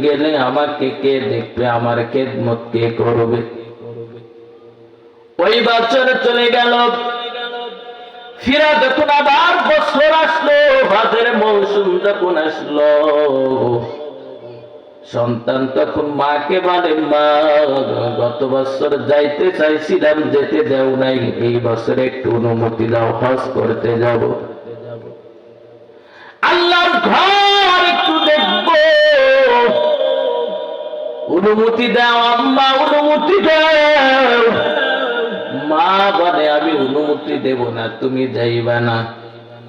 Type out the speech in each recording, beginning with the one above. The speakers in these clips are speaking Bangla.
গেলে আমাকে কে দেখবে, আমার খেদমত কে করবে? ওই বছর চলে গেল, ফিরা যখন আবার বছর আসলো, হজের মৌসুম যখন আসলো, সন্তান তখন মাকে বলে, মা গত বছর যাইতে চাইছিলাম, যেতে দেও নাই, এই বছর একটু অনুমতি দাও, হজ করতে যাব, আল্লাহর ঘর একটু দেখবো, অনুমতি দাও আম্মা, অনুমতি দাও। মা বলে, আমি অনুমতি দেব না, তুমি যাইবা না,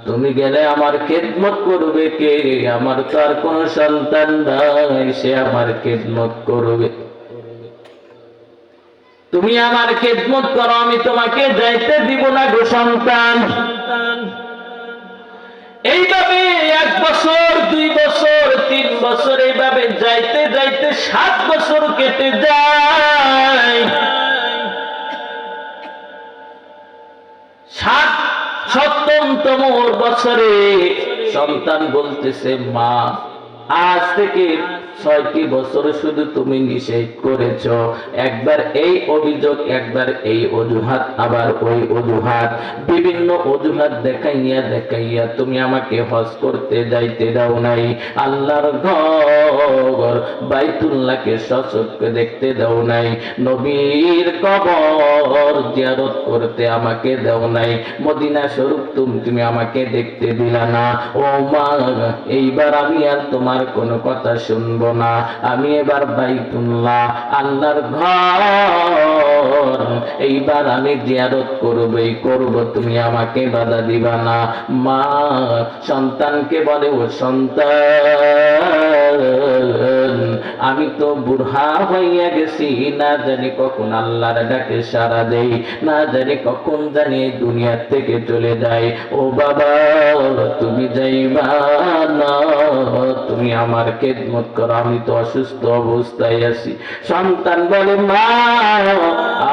তুমি গেলে আমার খেদমত করবে কে? আমার তো আর কোন সন্তান নাই, সে আমার খেদমত করবে, তুমি আমার খেদমত করো, আমি তোমাকে যাইতে দিব না গো সন্তান। এইভাবে 1 বছর 2 বছর 3 বছর এইভাবে যাইতে যাইতে 7 বছর কেটে যায়। 7তম বছরে সন্তান বলতেছে, মা আজ থেকে 6টি বছর শুধু তুমি নিষেধ করেছ, একবার এই অভিযোগ, একবার এই অজুহাত, আবার ওই অজুহাত, বিভিন্ন অজুহাত দেখাইয়া দেখাইয়া তুমি আমাকে হজ করতে যাইতে দাও নাই, আল্লাহর ঘর বাইতুল্লাহকে সচক্ষে দেখতে দাও নাই, নবীর কবর জিয়ারত করতে আমাকে দাও নাই, মদিনা শরীফ তুমি আমাকে দেখতে দিলা না। ও মা, এইবার আমি আর তোমার কোনো কথা শুনবো না, আমি এবার বাইতুল্লাহ আল্লাহর ঘর এইবার আমি জিয়ারত করবই করব, তুমি আমাকে বাধা দিবা না। মা সন্তানকে বলে, ও সন্তান, আমি তো বুড়া হইয়া গেছি, না জানি কখন আল্লাহর ডাকে সাড়া দেই, না জানি কখন জানি দুনিয়া থেকে চলে যায়। ও বাবা, তুমি যাইবা না, তুমি আমার খেদমত করো, আমি তো অসুস্থ অবস্থায় আছি। সন্তান বলে, মা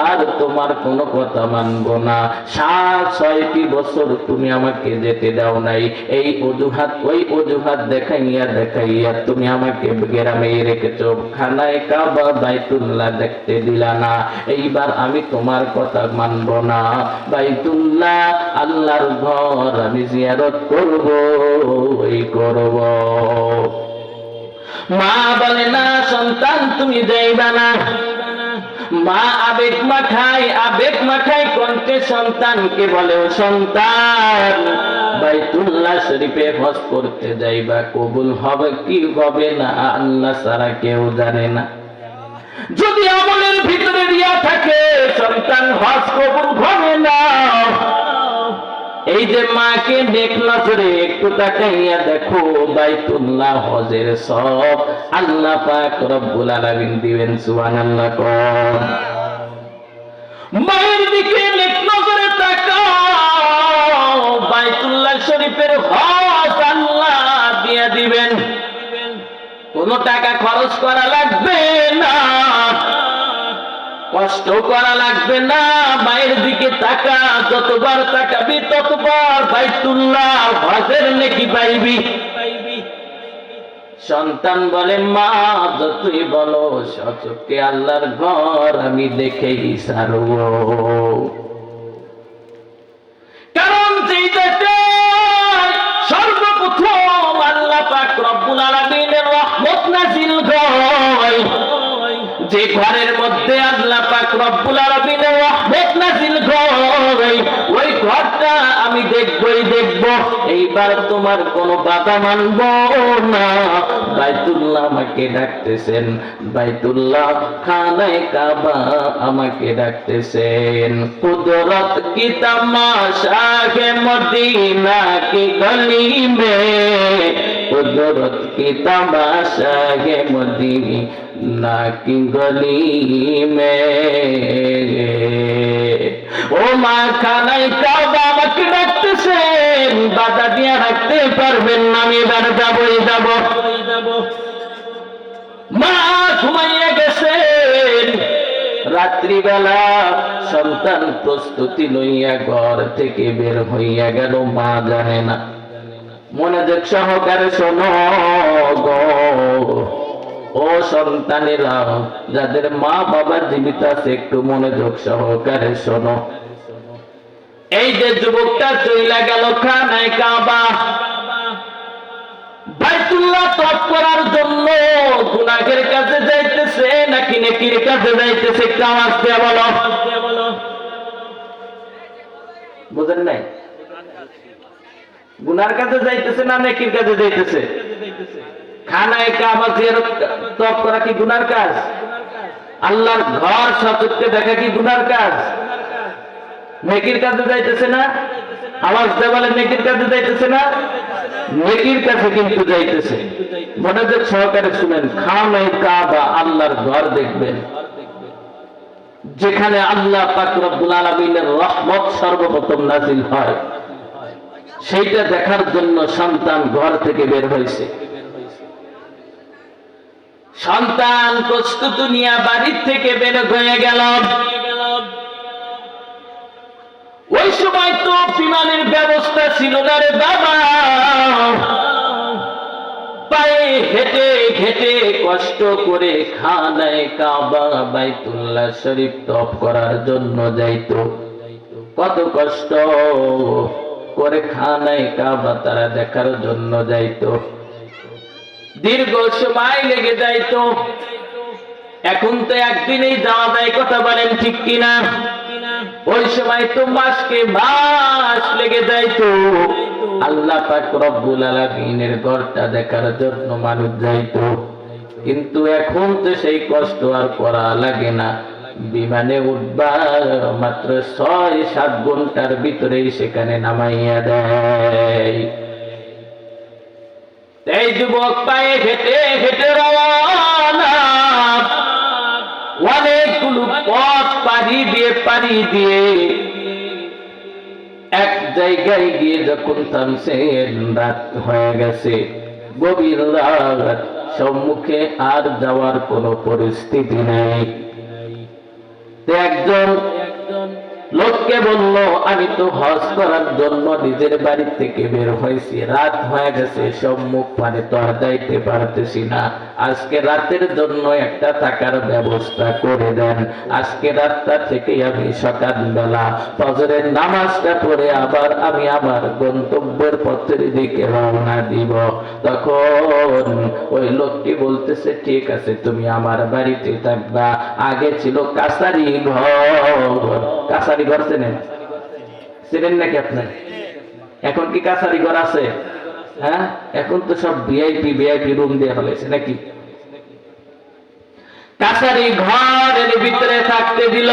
আর তোমার কোনো কথা মানবো না, 6টি বছর তুমি আমাকে যেতে দাও নাই, এই অজুহাত ওই অজুহাত দেখাইয়া দেখাইয়া তুমি আমাকে গ্রামে রেখেছ, খানায় কাবা বাইতুল্লাহ দেখতে দিলা না, এইবার আমি তোমার কথা মানবো না, বাইতুল্লাহ আল্লাহর ঘর আমি জিয়ারত করব, এই করব। মা বলে, না সন্তান তুমি যাইবা না। মা আবেগ মাখায় কণ্ঠে সন্তানকে বলে, ও সন্তান, বাইতুল্লাহ শরীফে হজ করতে যাইবা, কবুল হবে কি হবে না আল্লাহ ছাড়া কেউ জানে না। যদি আমলের ভিতরে রিয়া থাকে, সন্তান হজ কবুল হবে না। এই যে মাকে নেক নজরে একটু তাকাইয়া দেখো, বাইতুল্লাহ হজের সব আল্লাহ পাক রব্বুল আলামিন দিবেন, সুবহানাল্লাহ। মায়ের দিকে নেক নজরে তাকাও, বাইতুল্লাহ শরীফের হজ আল্লাহ দিয়া দিবেন, কোনো টাকা খরচ করা লাগবে না, কষ্ট করা লাগবে না। মায়ের দিকে তাকা, যতবার তাকাবি ততবার বাইতুল্লাহ হজের নেকি পাইবি। সন্তান বলে, মা যতই বলো সচক্ষে আল্লাহর ঘর আমি দেখেই ছাড়ব, কারণ যেটাতে সর্বপ্রথম আল্লাহ পাক রব্বুল আলামিনের রহমত নাযিল হয়, যে ঘরের মধ্যে আল্লাহ পাক রব্বুল আলামিনের রহমত নাযিল হয়, ওই ঘরটা আমি দেখবই দেখব, এইবার তোমার কোনো বাধা মানব না। বাইতুল্লাহ আমাকে ডাকতেছেন, বাইতুল্লাহ খানায়ে কাবা আমাকে ডাকতেছেন। কুদরত কি তামাশা হে মদিনা কি গলি মে, কুদরত কি তামাশা হে মদিনা কি গলি মে। ও মা, খানায়ে কাবা আমাকে ডাকতেছেন, বাধা দিয়া রাখতে পারবেন না, আমি এবার যাবই যাব। মা ঘুমাইয়া গেছেন, রাত্রিবেলা সন্তান প্রস্তুতি লইয়া ঘর থেকে বের হইয়া গেল, মা জানে না। মনোযোগ সহকারে শোনো গো, ও সন্তানেরা, যাদের মা বাবা জীবিত আছে একটু মনোযোগ সহকারে শোনো। এই যে যুবকটা চইলা গেল খানায় কাবা, বাইতুল্লাহ তওয়াফ করার জন্য গুনাহের কাছে যাইতেছে নাকি নেকির কাছে যাইতেছে? একটু আওয়াজ দিয়ে বলো। বুঝেন নাই? গুনার কাছে যাইতেছে না নেকির কাছে যাইতেছে? খানায় কাবা জিয়ারত তওয়াফ করা কি গুনার কাজ? আল্লাহর ঘর সচক্ষে দেখা কি গুনার কাজ? নেকির কাছে যাইতেছে না? আওয়াজ দিয়ে বলেন, নেকির কাছে যাইতেছে না? নেকির কাছে কিন্তু যাইতেছে। মনোযোগ সহকারে শুনেন, খানায় কাবা আল্লাহর ঘর দেখবেন, যেখানে আল্লাহ পাক রব্বুল আলামিনের রহমত সর্বপ্রথম নাযিল হয়। সেইটা দেখার জন্য সন্তান ঘর থেকে বের হয়েছে। সন্তান প্রস্তুতি নিয়ে বাড়ির থেকে বের হয়ে গেল। ওই সময় তো বিমানের ব্যবস্থা ছিল না রে বাবা, পায়ে হেঁটে হেঁটে কষ্ট করে খানায় কাবা বাইতুল্লাহ শরীফ তওয়াফ করার জন্য যাইতো। কত কষ্ট করে খানায় কাবা তারা দেখার জন্য যাইতো, দীর্ঘ সময় লেগে যাইতো। এখন তো একদিনেই যাওয়া যায়, কথা বলেন ঠিক কিনা? ওই সময় তো মাসকে মাস লেগে যাইতো। আল্লাহ পাক রব্বুল আলামিনের ঘরটা দেখার জন্য মানুষ যাইতো। কিন্তু এখন তো সেই কষ্ট আর করা লাগে না। বিমানে উঠবা মাত্র ৬-৭ ঘন্টার ভিতরেই সেখানে নামাইয়া দেয়। এই যুবক পায়ে হেঁটে হেঁটে রওনা, অনেকগুলো পথ পাড়ি দিয়ে এক জায়গায় গিয়ে যখন থামছেন, রাত হয়ে গেছে, গভীর রাত, সম্মুখে আর যাওয়ার কোনো পরিস্থিতি নেই। একজন লোককে বলল, আমি তো হজ করার জন্য নিজের বাড়ি থেকে বের হয়েছি, রাত হয়ে গেছে, সম্মুখ পানে তো আর যাইতে পারতেছি না, আজকে রাতের জন্য একটা থাকার ব্যবস্থা করে দেন। আজকে রাতটা থেকে আমি সকালবেলা ফজরের নামাজটা পড়ে আবার আমি আমার গন্তব্যের পথের দিকে রওনা দিব। তখন ওই লোকটি বলতেছে, ঠিক আছে, তুমি আমার বাড়িতে থাকবা। আগে ছিল কাছারি ঘর। কাছারি ঘর চেনেন নাকি আপনার? এখন কি কাছারি ঘর আছে? হ্যাঁ, এখন তো সব ভিআইপি রুম দিয়ে ফেলেছে নাকি? কাছারি ঘরের ভিতরে থাকতে দিল।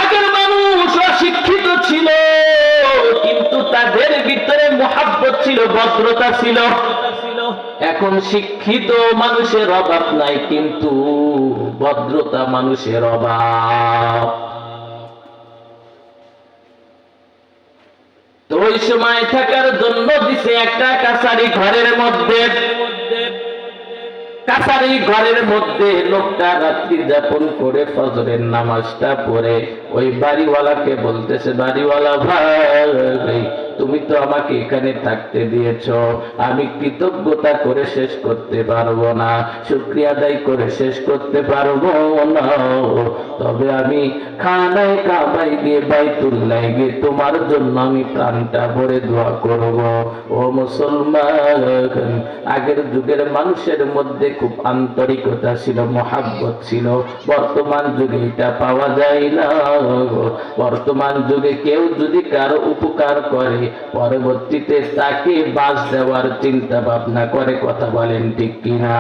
আগের মানুষ অশিক্ষিত ছিল, কিন্তু তাদের ভিতরে মুহাব্বত ছিল, ভদ্রতা ছিল। এখন শিক্ষিত মানুষের অভাব নাই, কিন্তু ভদ্রতা মানুষের অভাব। তো ওই সময় থাকার জন্য দিছে একটা কাছারি ঘরের মধ্যে। কাছারি ঘরের মধ্যে লোকটা রাত্রি যাপন করে ফজরের নামাজটা পড়ে ওই বাড়িওয়ালাকে বলতেছে, বাড়িওয়ালা ভাই, তুমি তো আমাকে এখানে থাকতে দিয়েছো, আমি কৃতজ্ঞতা করে শেষ করতে পারবো না, শুকরিয়া আদায় করে শেষ করতে পারবো না, তবে আমি খানায় কাবায় গিয়ে বাইতুল্লাহ গিয়ে তোমার জন্য আমি প্রাণটা ভরে দোয়া করব। ও মুসলমান, আগের যুগের মানুষের মধ্যে খুব আন্তরিকতা ছিল, মহাব্বত ছিল। বর্তমান যুগে এটা পাওয়া যায় না। বর্তমান যুগে কেউ যদি কারো উপকার করে, পরবর্তীতে তাকে বাস দেওয়ার চিন্তা ভাবনা করে, কথা বলেন ঠিক কিনা?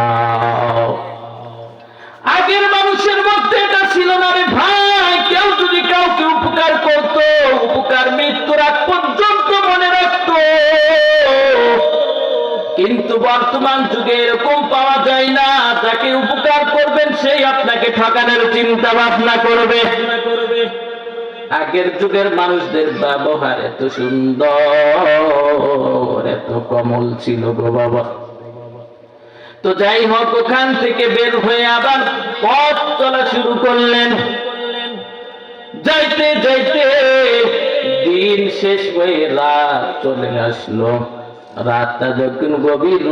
আগের মানুষের মধ্যে এটা ছিল না রে ভাই। কেউ যদি কাউকে উপকার করত, উপকার মৃত্যুর আগ পর্যন্ত মনে রাখত। কিন্তু বর্তমান যুগে এরকম পাওয়া যায় না। যাকে উপকার করবেন সেই আপনাকে ঠকানোর চিন্তা ভাবনা করবে। আগের যুগের মানুষদের ব্যবহার এত সুন্দর, এত কোমল ছিল গো বাবা। তো যাই হোক, ওখান থেকে বের হয়ে আবার পথ চলা শুরু করলেন। যাইতে যাইতে দিন শেষ হয়ে রাত চলে আসলো। রাতটা যখন গভীর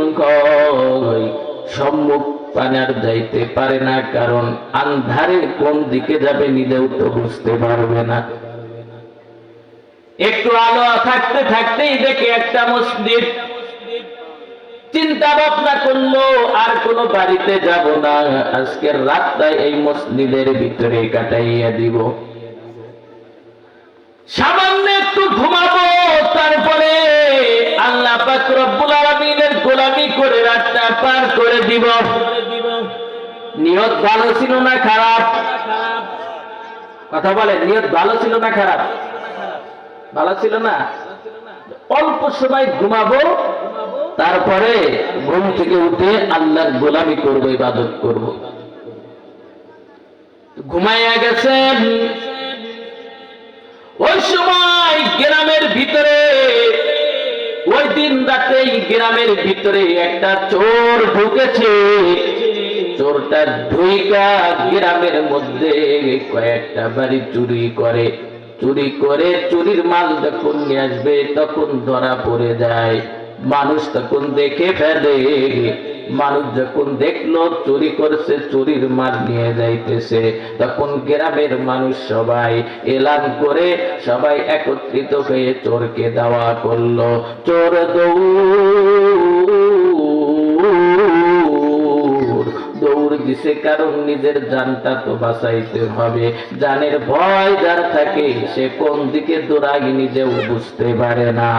হয়, সম্মুখ পানার যাইতে পারে না, কারণ আন্ধারে কোন দিকে যাবে নিজেও তো বুঝতে পারবে না। একটু আলো থাকতে থাকতেই দেখে একটা মসজিদ, চিন্তা ভাবনা করলো আর কোন বাড়িতে যাব না, আজকের রাতটা এই মসজিদের ভিতরে কাটাইয়া দিব, সামান্য একটু ঘুমাবো, তারপরে আল্লাহ পাক রব্বুল আলামিনের গোলামি করে রাতটা পার করে দিব। নিয়ত ভালো ছিল না খারাপ? কথা বলে, নিয়ত ভালো ছিল না খারাপ? ভালো ছিল না? অল্প সময় ঘুমাবো, তারপরে ঘুম থেকে উঠে আল্লাহর গোলামি করব, ইবাদত করব। ঘুমাইয়া গেছেন। ওই সময় গ্রামের ভিতরে, ওই দিন রাতে গ্রামের ভিতরে একটা চোর ঢুকেছে। চোরটা ঢুইকা গ্রামের মধ্যে কয়েকটা বাড়ি চুরি করে। চুরি করে চুরির মাল যখন নিয়ে আসবে তখন ধরা পড়ে যায়। মানুষ তখন দেখে ফেলে। মানুষ যখন দেখলো চুরি করছে, চুরির মাল নিয়ে যাইতেছে, তখন গ্রামের মানুষ সবাই এলান করে সবাই একত্রিত হয়ে চোরকে দাওয়া করলো। চোর দৌড় দিছে, কারণ নিজের জানটা তো বাঁচাইতে হবে। জানের ভয় যার থাকে সে কোন দিকে দৌড়ায় নিজেও বুঝতে পারে না।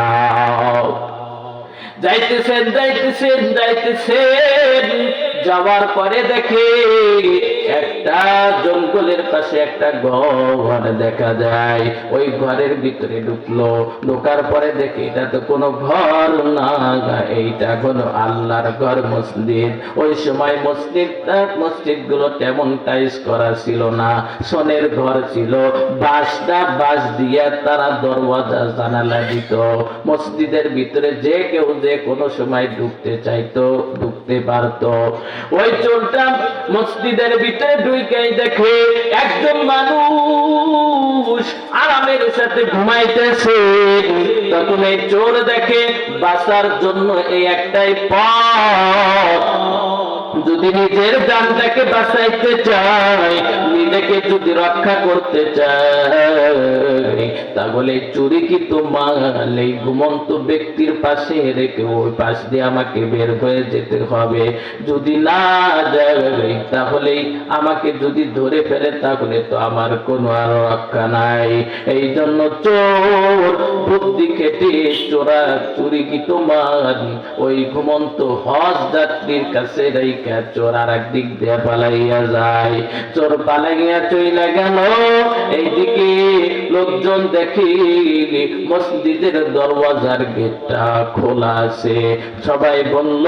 যাইতেছেন যাইতেছেন যাইতেছেন, যাওয়ার পরে দেখে একটা জঙ্গলের পাশে একটা ঘর দেখা যায়। ওই ঘরের ভিতরে ঢুকলো। ঢোকার পরে দেখে এটা তো কোনো ঘর না, এইটা কোনো আল্লাহর ঘর, মসজিদ। ওই সময় মসজিদ গুলো তেমন টাইস করা ছিল না, সোনের ঘর ছিল। বাঁশ দিয়া তারা দরওয়াজা জানালা দিত। মসজিদের ভিতরে যে কেউ যে কোনো সময় ঢুকতে চাইতো, ঢুকতে পারতো। ওই চোরটা মসজিদের ভিতরে ঢুকেই দেখে একজন মানুষ আরামের সাথে ঘুমাইতেছে। তখন এই চোর দেখে বাঁচার জন্য এই একটাই পথ, যদি নিজের জানটাকে বাঁচাইতে চায়, নিজেকে যদি রক্ষা করতে চায়, তাহলে চুরি কি তোমার এই ঘুমন্ত ব্যক্তির পাশে রেখে ওই পাশ দিয়ে আমাকে বের হয়ে যেতে হবে। যদি না যায় তাহলে আমাকে যদি ধরে ফেলে তাহলে তো আমার কোনো আর রক্ষা নাই। এই জন্য চোর বুদ্ধি খেটে চোরা চুরি কি তোমার ওই ঘুমন্ত হজ যাত্রীর কাছে রেখে চোর আর একদিক দিয়ে পালাইয়া যায়। চোর পালাইয়া চইলা গেল। এইদিকে লোকজন দেখি মসজিদের দরওয়াজার গেটটা খোলা আছে। সবাই বলল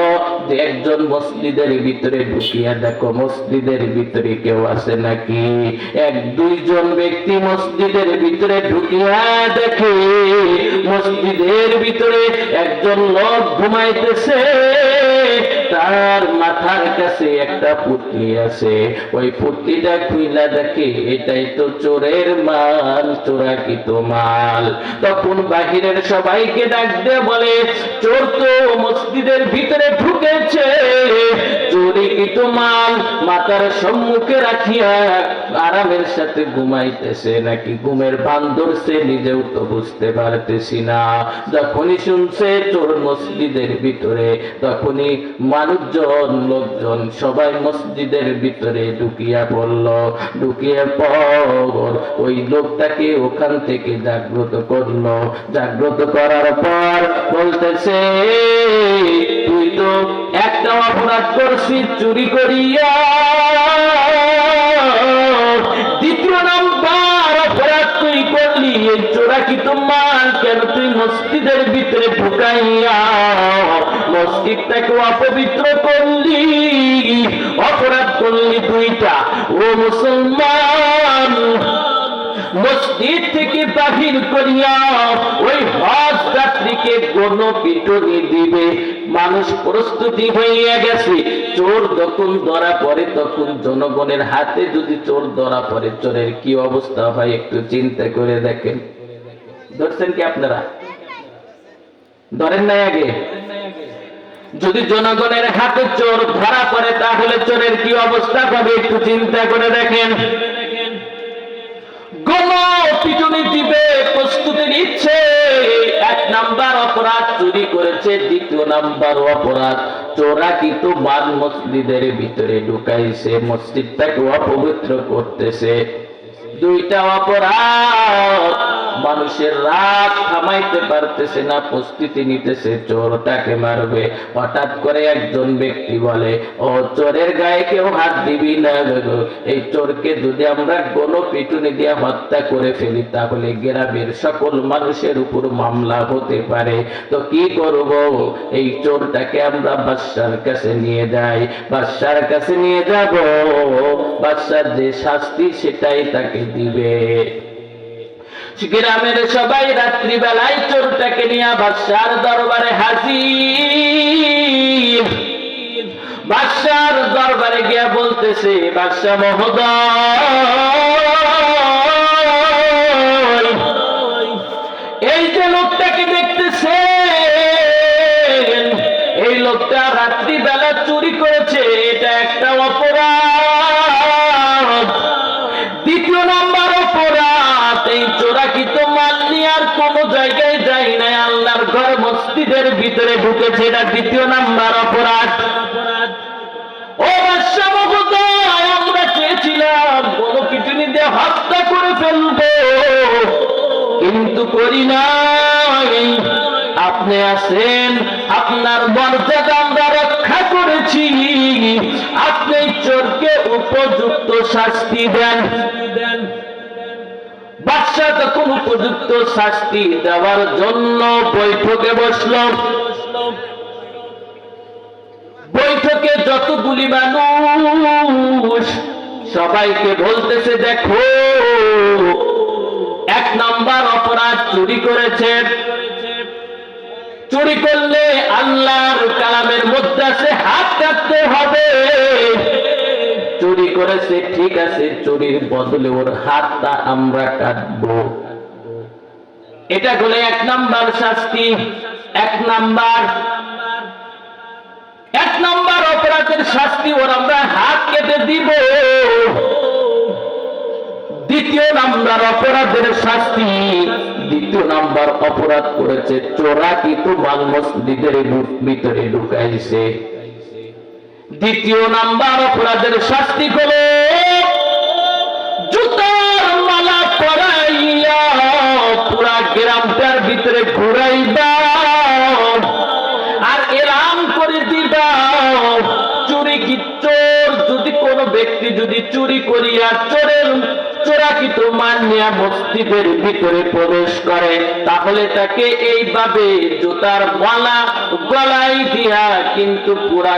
যে একজন মসজিদের ভিতরে ঢুকিয়া দেখো মসজিদের ভিতরে কেউ আছে নাকি। এক দুইজন ব্যক্তি মসজিদের ভিতরে ঢুকিয়া দেখে মসজিদের ভিতরে একজন লোক ঘুমাইতেছে। তার মাথার কাছে একটা পুটলি আছে। ওই পুটলিটা খুইলা দেখে এটাই তো চোরের মাল, চোরাকিত মাল। তখন বাহিরের সবাইকে ডাক দিয়ে বলে, চোর তো মসজিদের ভিতরে ঢুকেছে, চোরাকিত মাল মাথার সম্মুখে রাখিয়া আরামের সাথে ঘুমাইতেছে নাকি ঘুমের ভান ধরছে নিজেও তো বুঝতে পারতেছি না। যখনই শুনছে চোর মসজিদের ভিতরে, তখনই মানুষজন লোকজন সবাই মসজিদের ভিতরে ঢুকিয়া পড়ল। ঢুকিয়ে পর ওই লোকটাকে ওখান থেকে জাগ্রত করলো। জাগ্রত করার পর বলতেছে, তুই তো একটা অপরাধ করছিস চুরি করিয়া, দ্বিতীয় নাম্বার অপরাধ তুই করলি এই চোরাকিত মাল কেন তুই মসজিদের ভিতরে ঢুকাইয়া মসজিদটাকে অপবিত্র করলি, অপরাধ করলি দুইটা। ও মুসলমান, মসজিদ থেকে বাহির করিয়া ওই হজ যাত্রীকে গণপিটুনি দিবে। মানুষ প্রস্তুতি হইয়া গেছে। চোর যখন ধরা পড়ে তখন জনগণের হাতে যদি চোর ধরা পড়ে চোরের কি অবস্থা হয় একটু চিন্তা করে দেখেন। ধরছেন কি আপনারা? ধরেন নাই আগে? যদি জনগণের হাতে চোর ধরা পড়ে তাহলে চোরের কি অবস্থা হবে একটু চিন্তা করে দেখেন। গণপিটুনি দিবে প্রস্তুতি নিচ্ছে। এক নাম্বার অপরাধ চুরি করেছে, দ্বিতীয় নাম্বার অপরাধ চোরাকিত মাল মসজিদের ভিতরে ঢুকাইছে, মসজিদটাকে অপবিত্র করতেছে। দুইটা অপরাধ, মানুষের রাগ থামাইতে পারতেছে না, প্রস্তুতি নিতেছে চোরটাকে মারবে। হঠাৎ করে একজন ব্যক্তি বলে, ও চোরের গায়ে কেউ হাত দিবি না, এই চোরকে যদি আমরা গণপিটুনি দিয়ে হত্যা করে ফেলি তাহলে গ্রামের সকল মানুষের উপর মামলা হতে পারে। তো কি করব? এই চোরটাকে আমরা বাদশার কাছে নিয়ে যাই, বাদশার কাছে নিয়ে যাব, বাদশার যে শাস্তি সেটাই তাকে দিবে। গ্রামের সবাই রাত্রিবেলায় চোরটাকে নিয়ে বাদশার দরবারে হাজির। বাদশার দরবারে গিয়া বলতেছে, বাদশা মহোদয়, এই যে লোকটাকে দেখতেছেন, এই লোকটা রাত্রিবেলা চুরি করেছে, এটা একটা অপরাধ। দ্বিতীয় নাম্বার অপরাধ, এই চোরাকিত মাল নিয়ে আর কোন জায়গায় যায় নাই, আল্লাহর ঘর মসজিদের ভিতরে ঢুকেছে, এটা দ্বিতীয় নাম্বার অপরাধ। ও বাদশা মহোদয়, আমরা চেয়েছিলাম গণপিটুনি দিয়ে হত্যা করে ফেলবো, কিন্তু করি নাই। আপনি আছেন, আপনার মর্যাদা আমরা রক্ষা করেছি, আপনি চোরকে উপযুক্ত শাস্তি দেন। বাদশা তখন উপযুক্ত শাস্তি দেওয়ার জন্য বৈঠকে বসল। বৈঠকে যতগুলি মানুষ সবাইকে বলতেছে, দেখো, এক নাম্বার অপরাধ চুরি করেছে। চুরি করলে আল্লাহর কালামের মধ্যে আছে হাত কাটতে হবে। চুরি করেছে ঠিক আছে, চুরির বদলে ওর হাতটা আমরা কাটবো। এটা হলো এক নাম্বার শাস্তি। এক নাম্বার অপরাধের শাস্তি, ওর আমরা হাত কেটে দিব। দ্বিতীয় নাম্বার অপরাধের শাস্তি, দ্বিতীয় নাম্বার অপরাধ করেছে চোরাকিত মাল মসজিদের ভিতরে ঢুকাইছে। দ্বিতীয় নাম্বার অপরাধের শাস্তি হলো জুতার মালা পরাইয়া পুরা গ্রামটার ভিতরে ঘুরাইবা আর এলান করে দিবা, চুরি কি চোর যদি কোন ব্যক্তি যদি চুরি করিয়া চোরাকিত মাল নিয়ে মসজিদের ভিতরে প্রবেশ করে তাহলে তাকে এইভাবে জুতার মালা গলায় দিয়া কিন্তু পুরা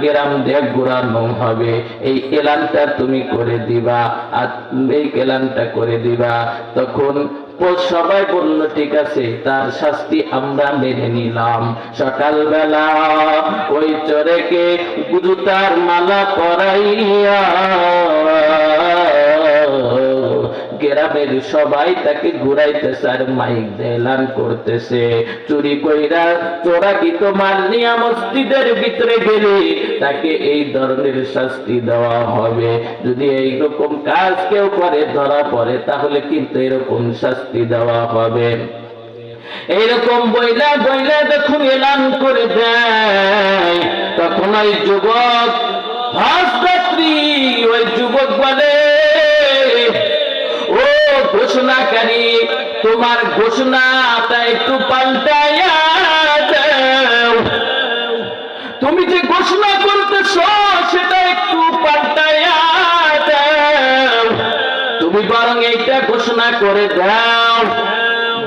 গ্রাম দিয়ে ঘুরানো হবে। এই এলানটা তুমি করে দিবা, আর এই এলানটা করে দিবা। তখন সবাই বলল ঠিক আছে, তার শাস্তি আমরা মেনে নিলাম। সকালবেলা ওই চোরকে জুতার মালা পরাইয়া গ্রামের সবাই তাকে ঘুরাইতেছে আর মাইক এলান করতেছে, চুরি কইরা চোরাকিত মাল নিয়ে মসজিদের ভিতরে গেলে তাকে এই ধরনের শাস্তি দেওয়া হবে। যদি এইরকম কাজ কেউ করে ধরা পড়ে তাহলে কিন্তু এরকম শাস্তি দেওয়া হবে। এইরকম বইলা বইলা যখন এলান করে দেয় তখন ওই যুবক হাসপাত্রী ওই যুবক বলে, ও ঘোষণাকারী, তোমার ঘোষণাটা একটু পাল্টাইয়া দাও। তুমি যে ঘোষণা করতেছ সেটা একটু পাল্টাইয়া দাও। তুমি বরং এইটা ঘোষণা করে দাও,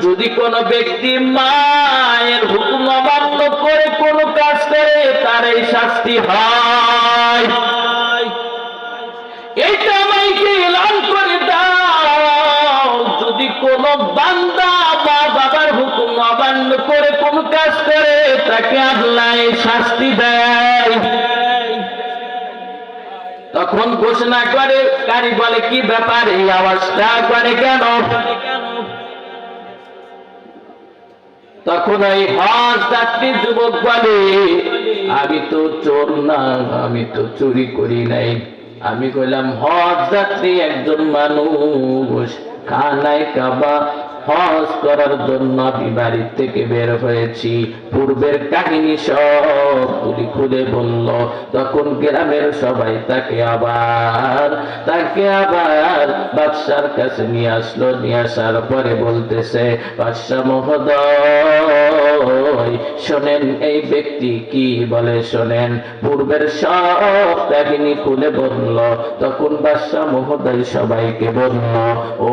যদি কোন ব্যক্তি মায়ের হুকুম অমান্য করে কোন কাজ করে তার এই শাস্তি হয়। এইটা মাইকে এলান করে দাও, যদি কোন বান্দা মা বাবার হুকুম অমান্য করে কোন কাজ করে তাকে আল্লাহ শাস্তি দেয়। তখন ঘোষণা করে কারি বলে, কি ব্যাপার, এই আওয়াজটা করে কেন? তখন এই হজ যাত্রী যুবক বলে, আমি তো চোর না, আমি তো চুরি করি নাই। আমি কইলাম হজ যাত্রী একজন মানুষ, খানায় কাবা হজ করার জন্য আমি বাড়ি থেকে বের হয়েছি। পূর্বের কাহিনী সব তুলি খুলে বলল। তখন গ্রামের সবাই তাকে আবার বাদশার কাছে নিয়ে আসলো। নিয়ে আসার পরে বলতেছে, বাদশা মহোদয় শোনেন, এই ব্যক্তি কি বলে শোনেন। পূর্বের সব কাহিনী খুলে বলল। তখন বাদশা মহোদয় সবাইকে বলল, ও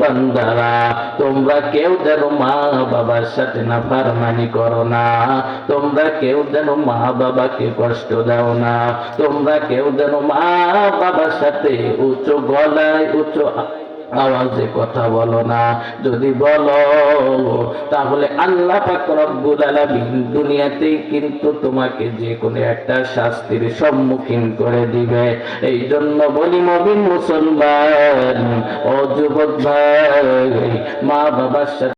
বান্দারা, তোমরা কেউ যেন মা বাবার সাথে নাফরমানি করো না, তোমরা কেউ যেন মা বাবাকে কষ্ট দাও না, তোমরা কেউ যেন মা বাবার সাথে উচ্চ গলায় উচ্চ আওয়াজে কথা বলো না। যদি বলো তাহলে আল্লাহ পাক রব্বুল আলামিন দুনিয়াতেই কিন্তু তোমাকে যে কোনো একটা শাস্তির সম্মুখীন করে দিবে। এই জন্য বলি মুমিন মুসলমান ও যুবক ভাই, মা বাবার সাথে